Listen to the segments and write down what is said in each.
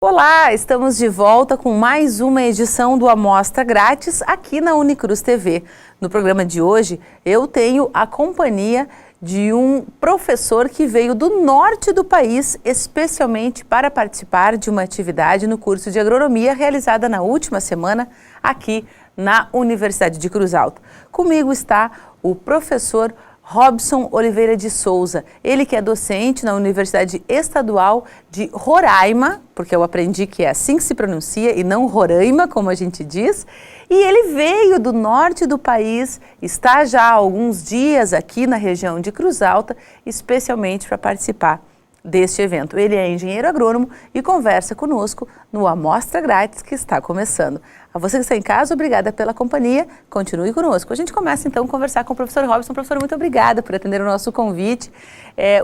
Olá, estamos de volta com mais uma edição do Amostra Grátis aqui na Unicruz TV. No programa de hoje, eu tenho a companhia de um professor que veio do norte do país, especialmente para participar de uma atividade no curso de agronomia realizada na última semana aqui na Universidade de Cruz Alta. Comigo está o professor Robson Oliveira de Souza, ele que é docente na Universidade Estadual de Roraima, porque eu aprendi que é assim que se pronuncia e não Roraima, como a gente diz, e ele veio do norte do país, está já há alguns dias aqui na região de Cruz Alta, especialmente para participar deste evento. Ele é engenheiro agrônomo e conversa conosco no Amostra Grátis que está começando. A você que está em casa, obrigada pela companhia, continue conosco. A gente começa então a conversar com o professor Robson. Professor, muito obrigada por atender o nosso convite.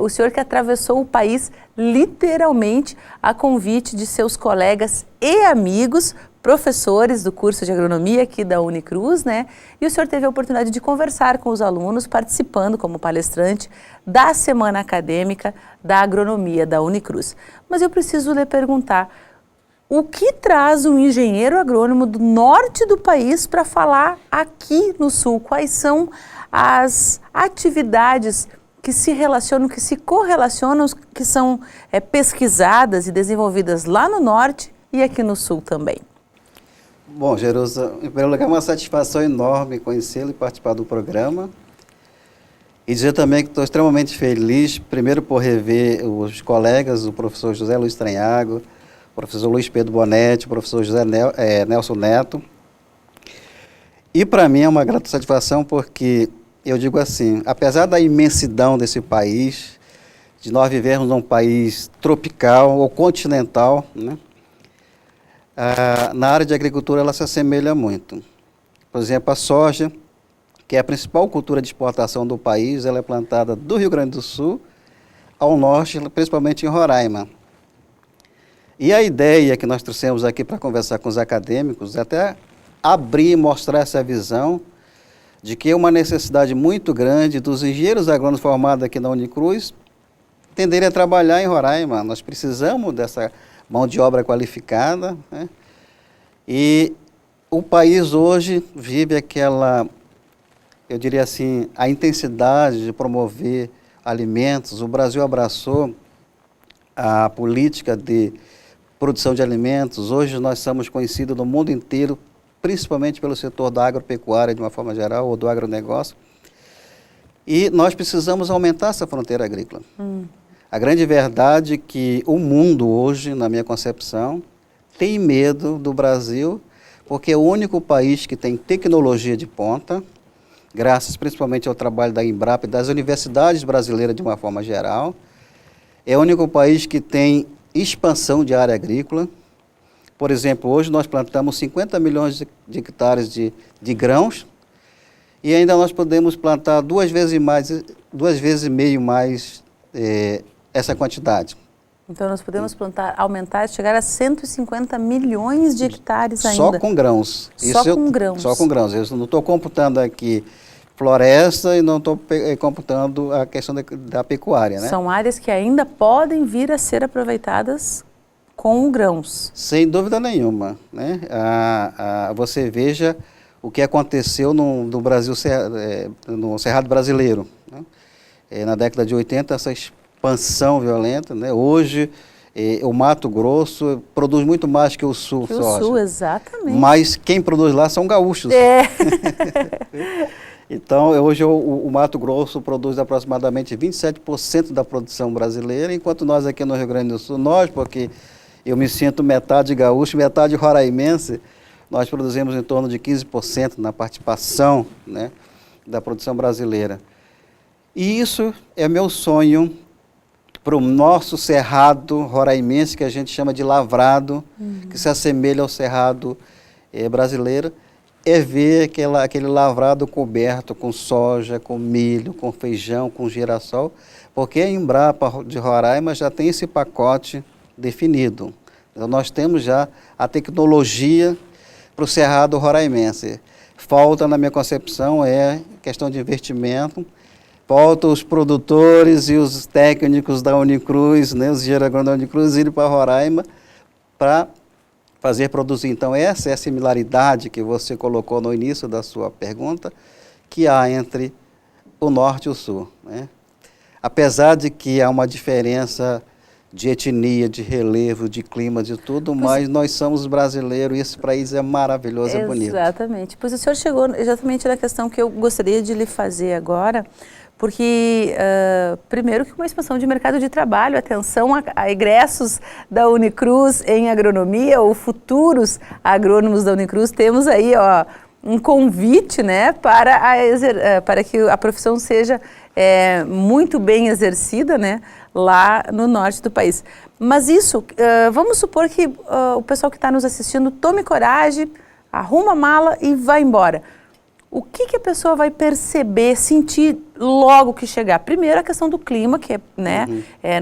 O senhor que atravessou o país literalmente a convite de seus colegas e amigos, professores do curso de agronomia aqui da Unicruz, né? E o senhor teve a oportunidade de conversar com os alunos, participando como palestrante da Semana Acadêmica da Agronomia da Unicruz. Mas eu preciso lhe perguntar, o que traz um engenheiro agrônomo do norte do país para falar aqui no sul? Quais são as atividades que se relacionam, que se correlacionam, que são pesquisadas e desenvolvidas lá no norte e aqui no sul também? Bom, Jerusa, em primeiro lugar, é uma satisfação enorme conhecê-lo e participar do programa. E dizer também que estou extremamente feliz, primeiro por rever os colegas, o professor José Luiz Tranhago, o professor Luiz Pedro Bonetti, o professor José Nelson Neto. E para mim é uma grata satisfação porque, eu digo assim, apesar da imensidão desse país, de nós vivermos num país tropical ou continental, né? Na área de agricultura ela se assemelha muito. Por exemplo, a soja, que é a principal cultura de exportação do país, ela é plantada do Rio Grande do Sul ao norte, principalmente em Roraima. E a ideia que nós trouxemos aqui para conversar com os acadêmicos é até abrir e mostrar essa visão de que é uma necessidade muito grande dos engenheiros agrônomos formados aqui na Unicruz tenderem a trabalhar em Roraima. Nós precisamos dessa mão de obra qualificada, né? E o país hoje vive aquela, eu diria assim, a intensidade de promover alimentos. O Brasil abraçou a política de produção de alimentos. Hoje nós somos conhecidos no mundo inteiro, principalmente pelo setor da agropecuária de uma forma geral, ou do agronegócio. E nós precisamos aumentar essa fronteira agrícola. A grande verdade é que o mundo hoje, na minha concepção, tem medo do Brasil, porque é o único país que tem tecnologia de ponta, graças principalmente ao trabalho da Embrapa e das universidades brasileiras de uma forma geral. É o único país que tem expansão de área agrícola. Por exemplo, hoje nós plantamos 50 milhões de hectares de grãos e ainda nós podemos plantar duas vezes e meio mais essa quantidade. Então nós podemos plantar, aumentar, chegar a 150 milhões de hectares ainda. Só com grãos. Com grãos. Só com grãos. Eu não estou computando aqui floresta e não estou computando a questão da pecuária, né? São áreas que ainda podem vir a ser aproveitadas com grãos. Sem dúvida nenhuma, né? Você veja o que aconteceu no Brasil, no Cerrado Brasileiro, né? Na década de 80, essa expansão violenta, né? Hoje, o Mato Grosso produz muito mais que o Sul. Que o Sul, exatamente. Mas quem produz lá são gaúchos. Então, hoje o Mato Grosso produz aproximadamente 27% da produção brasileira, enquanto nós aqui no Rio Grande do Sul, porque eu me sinto metade gaúcho, metade roraimense, nós produzimos em torno de 15% na participação, né, da produção brasileira. E isso é meu sonho para o nosso cerrado roraimense, que a gente chama de lavrado, que se assemelha ao cerrado brasileiro, é ver aquele lavrado coberto com soja, com milho, com feijão, com girassol, porque a Embrapa de Roraima já tem esse pacote definido. Então, nós temos já a tecnologia para o Cerrado Roraimense. Falta, na minha concepção, questão de investimento. Falta os produtores e os técnicos da Unicruz, né, os engenheiros agrônomos da Unicruz, irem para Roraima para fazer produzir. Então, essa é a similaridade que você colocou no início da sua pergunta, que há entre o norte e o sul, né? Apesar de que há uma diferença de etnia, de relevo, de clima, de tudo, mas nós somos brasileiros e esse país é maravilhoso, é bonito. Exatamente. Pois o senhor chegou exatamente na questão que eu gostaria de lhe fazer agora, porque, primeiro, que uma expansão de mercado de trabalho, atenção a egressos da Unicruz em agronomia ou futuros agrônomos da Unicruz, temos aí um convite, né, para que a profissão seja muito bem exercida, né, lá no norte do país. Mas isso, vamos supor que o pessoal que está nos assistindo tome coragem, arruma a mala e vai embora. O que a pessoa vai perceber, sentir logo que chegar? Primeiro, a questão do clima, que né,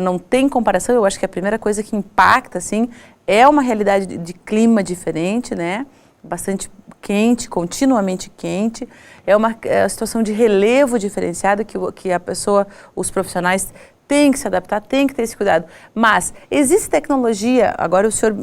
não tem comparação. Eu acho que a primeira coisa que impacta, assim, é uma realidade de clima diferente, né? Bastante quente, continuamente quente. É uma situação de relevo diferenciado que a pessoa, os profissionais, têm que se adaptar, têm que ter esse cuidado. Mas existe tecnologia, agora o senhor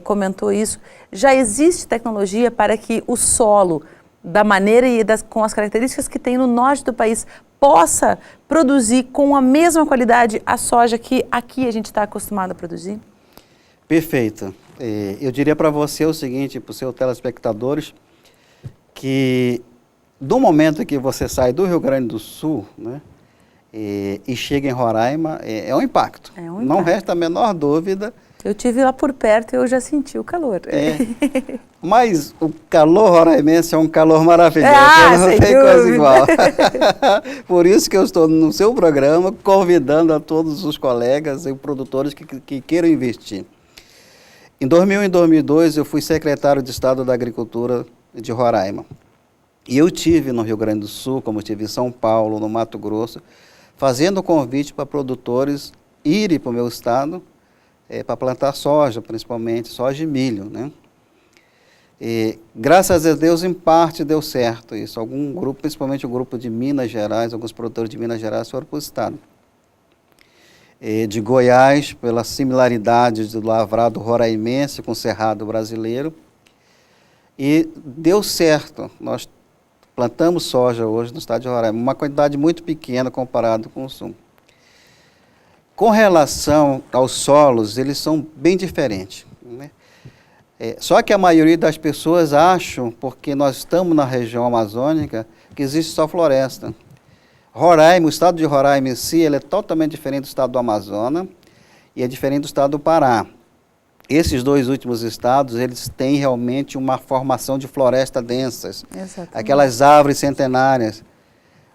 comentou isso, já existe tecnologia para que o solo, da maneira e com as características que tem no norte do país, possa produzir com a mesma qualidade a soja que aqui a gente está acostumado a produzir? Perfeito. Eu diria para você o seguinte, para os seus telespectadores, que do momento que você sai do Rio Grande do Sul, né, e chega em Roraima, é um impacto. Não resta a menor dúvida. Eu estive lá por perto e eu já senti o calor. Mas o calor roraimense é um calor maravilhoso, não sem tem dúvida. Coisa igual. Por isso que eu estou no seu programa convidando a todos os colegas e produtores que queiram investir. Em 2001 e 2002 eu fui secretário de Estado da Agricultura de Roraima. E eu tive no Rio Grande do Sul, como estive em São Paulo, no Mato Grosso, fazendo convite para produtores irem para o meu estado, para plantar soja, principalmente soja e milho, né? E, graças a Deus, em parte deu certo isso. Algum grupo, principalmente o grupo de Minas Gerais, alguns produtores de Minas Gerais foram para o estado. De Goiás, pela similaridade do lavrado roraimense com o cerrado brasileiro. E deu certo. Nós plantamos soja hoje no estado de Roraima, uma quantidade muito pequena comparado com o sul. Com relação aos solos, eles são bem diferentes, né? Só que a maioria das pessoas acham, porque nós estamos na região amazônica, que existe só floresta. Roraima, o estado de Roraima em si, ele é totalmente diferente do estado do Amazonas e é diferente do estado do Pará. Esses dois últimos estados, eles têm realmente uma formação de florestas densas. Exatamente. Aquelas árvores centenárias.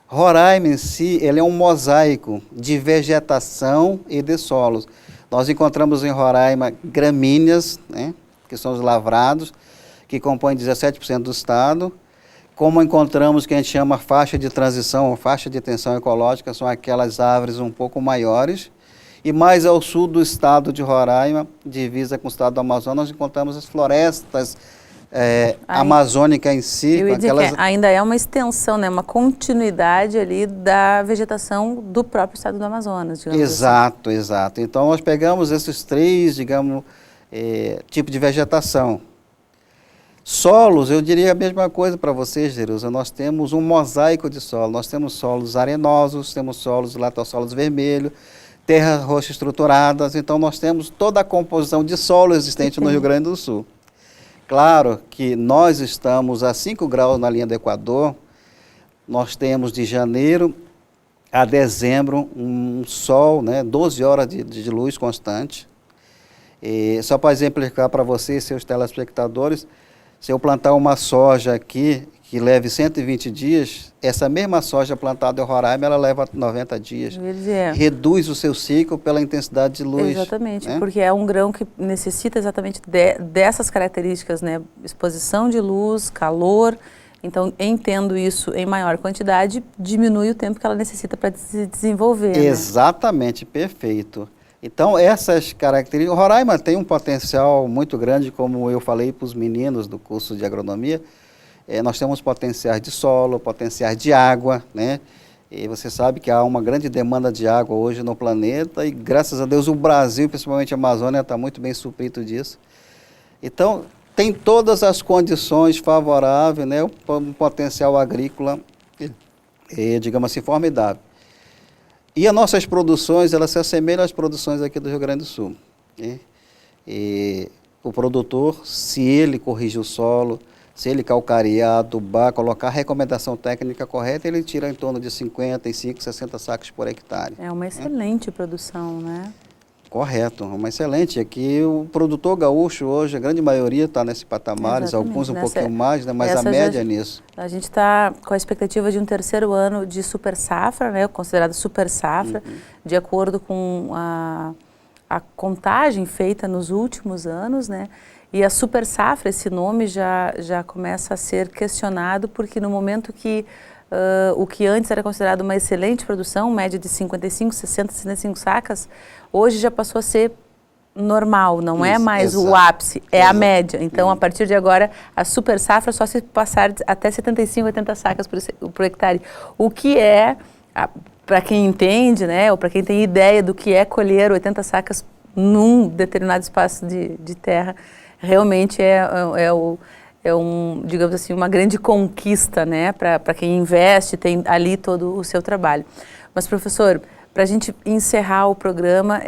Roraima em si, ele é um mosaico de vegetação e de solos. Nós encontramos em Roraima gramíneas, né, que são os lavrados, que compõem 17% do estado. Como encontramos que a gente chama faixa de transição, faixa de tensão ecológica, são aquelas árvores um pouco maiores. E mais ao sul do estado de Roraima, divisa com o estado do Amazonas, nós encontramos as florestas amazônicas em si. Eu ia dizer que ainda é uma extensão, né, uma continuidade ali da vegetação do próprio estado do Amazonas, digamos assim. Exato. Então nós pegamos esses três, digamos, tipos de vegetação. Solos, eu diria a mesma coisa para vocês, Jerusa. Nós temos um mosaico de solo. Nós temos solos arenosos, temos solos latossolos vermelhos, terras roxas estruturadas. Então, nós temos toda a composição de solo existente no Rio Grande do Sul. Claro que nós estamos a 5 graus na linha do Equador. Nós temos de janeiro a dezembro um sol, né, 12 horas de luz constante. E só para exemplificar para vocês, seus telespectadores, se eu plantar uma soja aqui, que leve 120 dias, essa mesma soja plantada em Roraima, ela leva 90 dias. Reduz o seu ciclo pela intensidade de luz. Exatamente, né? Porque é um grão que necessita exatamente dessas características, né? Exposição de luz, calor. Então, entendo isso em maior quantidade, diminui o tempo que ela necessita para se desenvolver. Exatamente, né? Perfeito. Então, essas características... Roraima tem um potencial muito grande, como eu falei para os meninos do curso de agronomia. Nós temos potenciais de solo, potenciais de água, né? E você sabe que há uma grande demanda de água hoje no planeta e, graças a Deus, o Brasil, principalmente a Amazônia, está muito bem suprido disso. Então, tem todas as condições favoráveis, né? Um potencial agrícola, digamos assim, formidável. E as nossas produções, elas se assemelham às produções aqui do Rio Grande do Sul, né? E o produtor, se ele corrigir o solo, se ele calcarear, adubar, colocar a recomendação técnica correta, ele tira em torno de 55, 60 sacos por hectare. É uma excelente produção, né? Correto, uma excelente. Aqui o produtor gaúcho hoje, a grande maioria está nesse patamar, alguns um pouquinho mais, né, mas a média é nisso. A gente está com a expectativa de um terceiro ano de super safra, né, considerado super safra, de acordo com a contagem feita nos últimos anos, né? E a super safra, esse nome já começa a ser questionado, porque no momento que o que antes era considerado uma excelente produção, média de 55, 60, 65 sacas, hoje já passou a ser normal, não é mais o ápice, é a média. Então, a partir de agora, a super safra só se passar até 75, 80 sacas por hectare. O que é, para quem entende, né, ou para quem tem ideia do que é colher 80 sacas num determinado espaço de terra, realmente digamos assim, uma grande conquista, né, para quem investe, tem ali todo o seu trabalho. Mas, professor, para a gente encerrar o programa,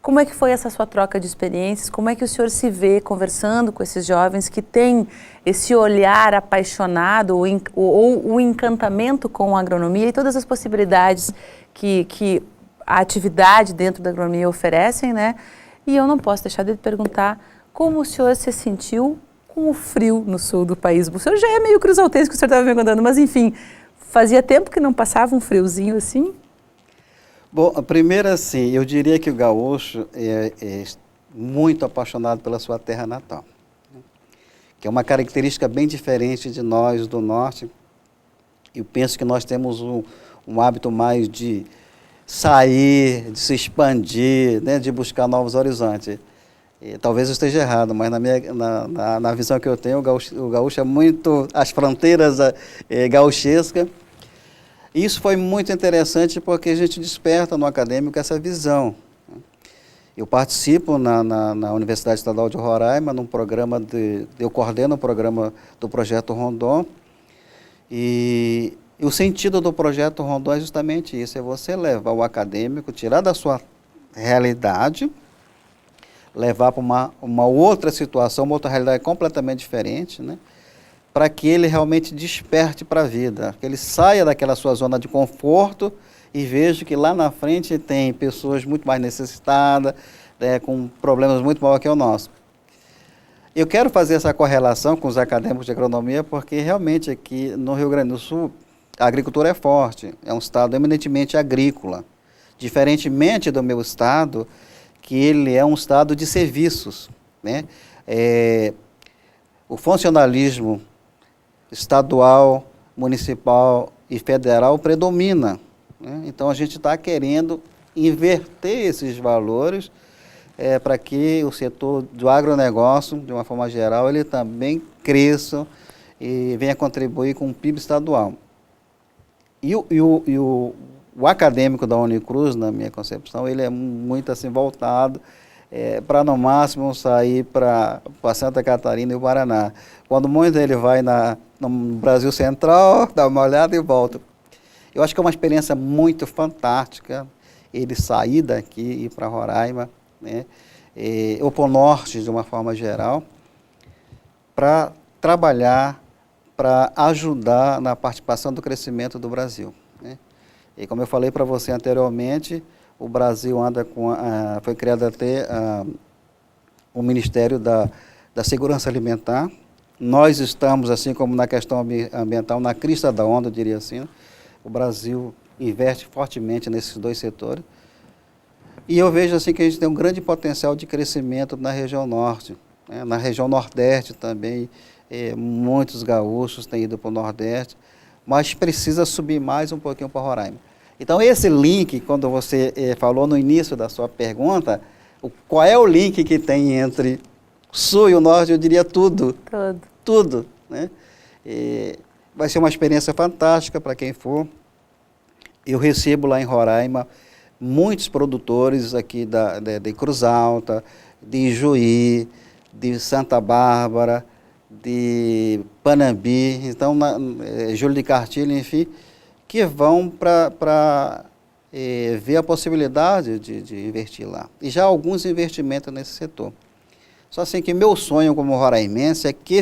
como é que foi essa sua troca de experiências? Como é que o senhor se vê conversando com esses jovens que têm esse olhar apaixonado ou o encantamento com a agronomia e todas as possibilidades que a atividade dentro da agronomia oferecem, né? E eu não posso deixar de perguntar como o senhor se sentiu com o frio no sul do país. O senhor já é meio cruzaltense, que o senhor estava me contando, mas enfim, fazia tempo que não passava um friozinho assim? Bom, primeiro assim, eu diria que o gaúcho é muito apaixonado pela sua terra natal, né? Que é uma característica bem diferente de nós do norte. Eu penso que nós temos um hábito mais de sair, de se expandir, né, de buscar novos horizontes. Talvez eu esteja errado, mas na visão que eu tenho, o gaúcho é muito as fronteiras gauchescas. Isso foi muito interessante porque a gente desperta no acadêmico essa visão. Eu participo na Universidade Estadual de Roraima, num programa eu coordeno o programa do Projeto Rondon, e o sentido do Projeto Rondon é justamente isso, é você levar o acadêmico, tirar da sua realidade, levar para uma outra situação, uma outra realidade completamente diferente, né? Para que ele realmente desperte para a vida, que ele saia daquela sua zona de conforto e veja que lá na frente tem pessoas muito mais necessitadas, né, com problemas muito maiores que o nosso. Eu quero fazer essa correlação com os acadêmicos de agronomia porque realmente aqui no Rio Grande do Sul a agricultura é forte, é um estado eminentemente agrícola, diferentemente do meu estado, que ele é um estado de serviços, né? O funcionalismo estadual, municipal e federal predomina, né? Então a gente está querendo inverter esses valores para que o setor do agronegócio, de uma forma geral, ele também cresça e venha contribuir com o PIB estadual. E o acadêmico da Unicruz, na minha concepção, ele é muito assim voltado para no máximo sair para Santa Catarina e o Paraná. Quando muito ele vai no Brasil Central, dá uma olhada e volta. Eu acho que é uma experiência muito fantástica ele sair daqui e ir para Roraima, né, ou para o norte de uma forma geral, para trabalhar, para ajudar na participação do crescimento do Brasil, né? E como eu falei para você anteriormente, o Brasil anda foi criado até o Ministério da Segurança Alimentar. Nós estamos, assim como na questão ambiental, na crista da onda, eu diria assim, né? O Brasil investe fortemente nesses dois setores. E eu vejo assim que a gente tem um grande potencial de crescimento na região norte, né? Na região nordeste também, muitos gaúchos têm ido para o nordeste, mas precisa subir mais um pouquinho para Roraima. Então, esse link, quando você falou no início da sua pergunta, qual é o link que tem entre o sul e o norte? Eu diria tudo. Tudo, né? Vai ser uma experiência fantástica para quem for. Eu recebo lá em Roraima muitos produtores aqui de Cruz Alta, de Ijuí, de Santa Bárbara, de Panambi, então, Júlio de Cartilho, enfim, que vão para ver a possibilidade de investir lá. E já há alguns investimentos nesse setor. Só assim que meu sonho como roraimense é que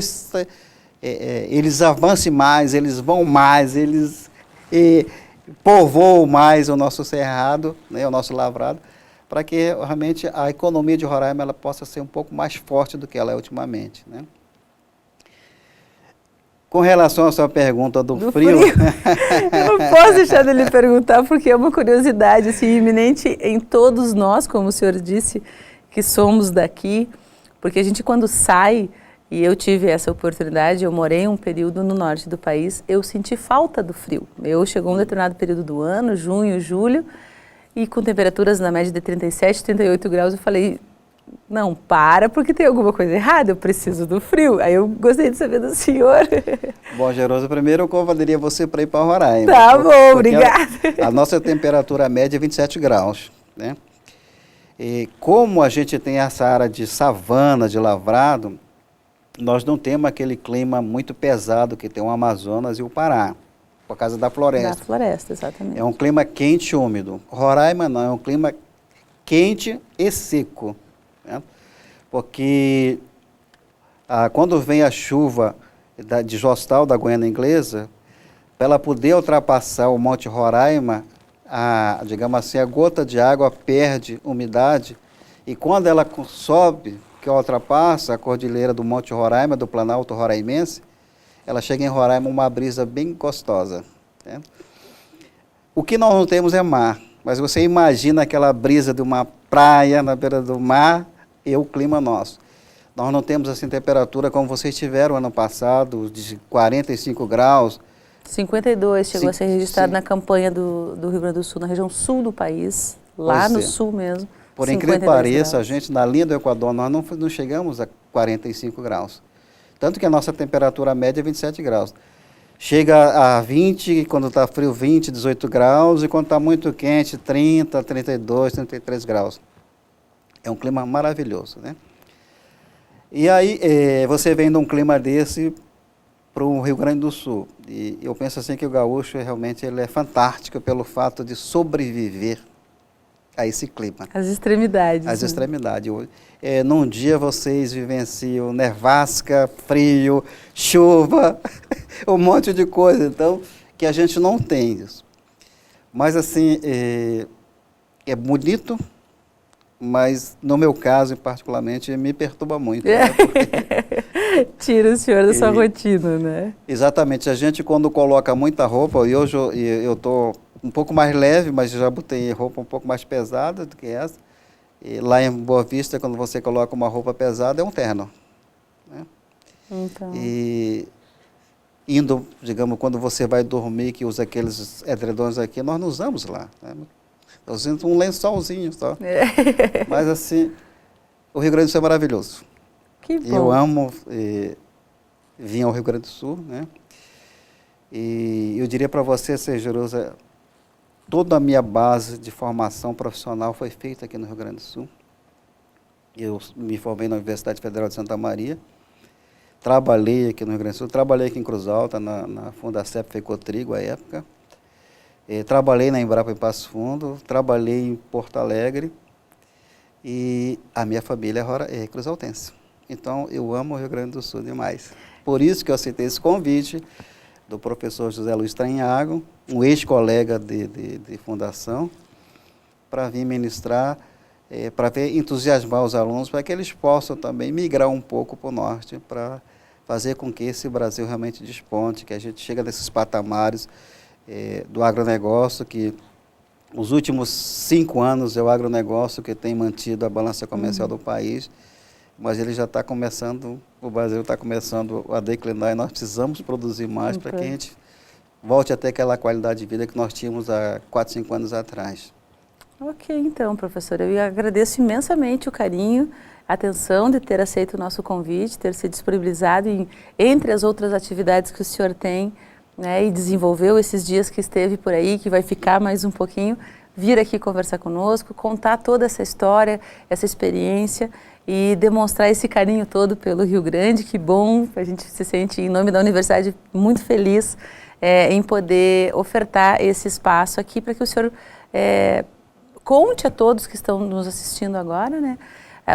eles avancem mais, eles vão mais, eles povoam mais o nosso cerrado, né, o nosso lavrado, para que realmente a economia de Roraima ela possa ser um pouco mais forte do que ela é ultimamente, né? Com relação à sua pergunta do frio... Eu não posso deixar de lhe perguntar, porque é uma curiosidade assim, iminente em todos nós, como o senhor disse, que somos daqui, porque a gente quando sai, e eu tive essa oportunidade, eu morei um período no norte do país, eu senti falta do frio. Chegou um determinado período do ano, junho, julho, e com temperaturas na média de 37, 38 graus, eu falei... Não, porque tem alguma coisa errada, eu preciso do frio. Aí eu gostei de saber do senhor. Bom, Gerosa, primeiro eu convidaria você para ir para Roraima. Tá bom, obrigada. A nossa temperatura média é 27 graus, né? E como a gente tem essa área de savana, de lavrado, nós não temos aquele clima muito pesado que tem o Amazonas e o Pará, por causa da floresta. Da floresta, exatamente. É um clima quente e úmido. Roraima não, é um clima quente e seco. Porque quando vem a chuva de Jostal, da Guiana Inglesa, para ela poder ultrapassar o Monte Roraima, digamos assim, a gota de água perde umidade, e quando ela sobe, que ultrapassa a cordilheira do Monte Roraima, do Planalto Roraimense, ela chega em Roraima uma brisa bem gostosa, né? O que nós não temos é mar, mas você imagina aquela brisa de uma praia na beira do mar, e o clima nosso. Nós não temos assim temperatura como vocês tiveram ano passado, de 45 graus. 52 chegou a ser registrado na campanha do Rio Grande do Sul, na região sul do país, lá no sul mesmo. Por incrível que pareça, a gente na linha do Equador, nós não chegamos a 45 graus. Tanto que a nossa temperatura média é 27 graus. Chega a 20, quando está frio 20, 18 graus, e quando está muito quente 30, 32, 33 graus. É um clima maravilhoso, né? E aí, você vem de um clima desse para o Rio Grande do Sul. E eu penso assim que o gaúcho realmente ele é fantástico pelo fato de sobreviver a esse clima. As extremidades. As extremidades. Num dia vocês vivenciam nevasca, frio, chuva, um monte de coisa, então, que a gente não tem isso. Mas assim, é bonito, mas no meu caso, particularmente, me perturba muito. Né? Porque... Tira o senhor da sua rotina, né? Exatamente. A gente, quando coloca muita roupa, e hoje eu estou um pouco mais leve, mas já botei roupa um pouco mais pesada do que essa. E lá em Boa Vista, quando você coloca uma roupa pesada, é um terno. Né? Então... E indo, digamos, quando você vai dormir, que usa aqueles edredons aqui, nós não usamos lá. Né? Eu sinto um lençolzinho só. Mas assim, o Rio Grande do Sul é maravilhoso. Que bom. Eu amo vir ao Rio Grande do Sul, né? E eu diria para você, Jerusa, toda a minha base de formação profissional foi feita aqui no Rio Grande do Sul. Eu me formei na Universidade Federal de Santa Maria, trabalhei aqui no Rio Grande do Sul, trabalhei aqui em Cruz Alta, na Fundacep Fecotrigo, à época. Trabalhei na Embrapa em Passo Fundo, trabalhei em Porto Alegre e a minha família é cruzaltense. Então, eu amo o Rio Grande do Sul demais. Por isso que eu aceitei esse convite do professor José Luiz Tranhago, um ex-colega de fundação, para vir ministrar, para entusiasmar os alunos, para que eles possam também migrar um pouco para o norte, para fazer com que esse Brasil realmente desponte, que a gente chegue nesses patamares do agronegócio, que os últimos 5 anos é o agronegócio que tem mantido a balança comercial do país, mas ele já está começando, o Brasil está começando a declinar e nós precisamos produzir mais para que a gente volte a ter aquela qualidade de vida que nós tínhamos há 4, 5 anos atrás. Ok, então, professor, eu agradeço imensamente o carinho, a atenção de ter aceito o nosso convite, ter se disponibilizado entre as outras atividades que o senhor tem, né, e desenvolveu esses dias que esteve por aí, que vai ficar mais um pouquinho, vir aqui conversar conosco, contar toda essa história, essa experiência e demonstrar esse carinho todo pelo Rio Grande. Que bom, a gente se sente, em nome da universidade, muito feliz em poder ofertar esse espaço aqui para que o senhor conte a todos que estão nos assistindo agora, né,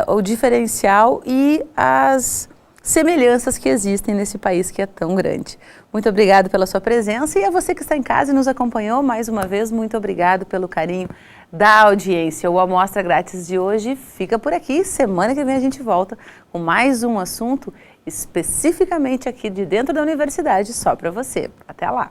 o diferencial e as semelhanças que existem nesse país que é tão grande. Muito obrigado pela sua presença e a você que está em casa e nos acompanhou mais uma vez, muito obrigado pelo carinho da audiência. O Amostra Grátis de hoje fica por aqui. Semana que vem a gente volta com mais um assunto especificamente aqui de dentro da universidade, só para você. Até lá!